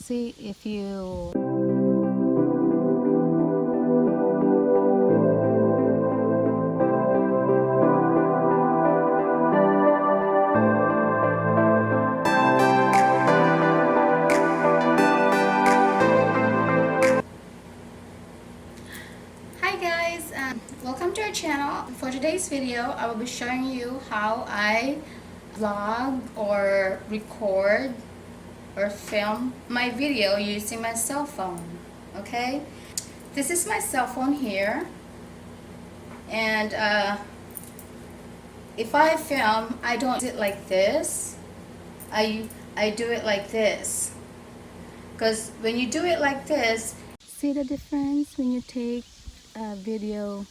See if you Hi guys, welcome to our channel. For today's video, I will be showing you how I vlog or record or film my video using my cell phone. Okay, this is my cell phone here, and if I film, I don't do it like this. I do it like this, because when you do it like this, see the difference when you take a video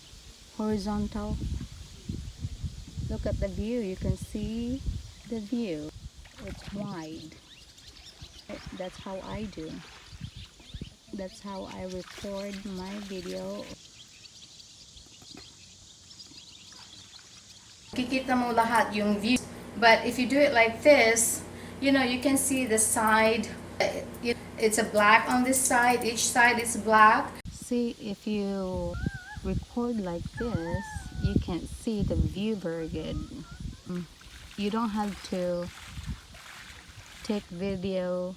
horizontal. Look at the view, you can see the view, it's wide. That's how I do. That's how I record my video. kikita mo lahat yung view. But if you do it like this, you know, you can see the side. It's a black on this side. Each side is black. See, if you record like this, you can't see the view very good. You don't have to take video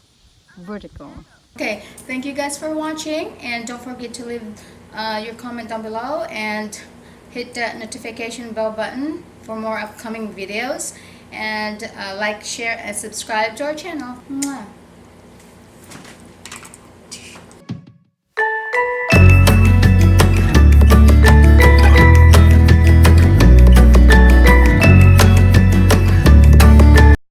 vertical. Okay, thank you guys for watching, and don't forget to leave your comment down below and hit that notification bell button for more upcoming videos, and like, share, and subscribe to our channel. Mwah.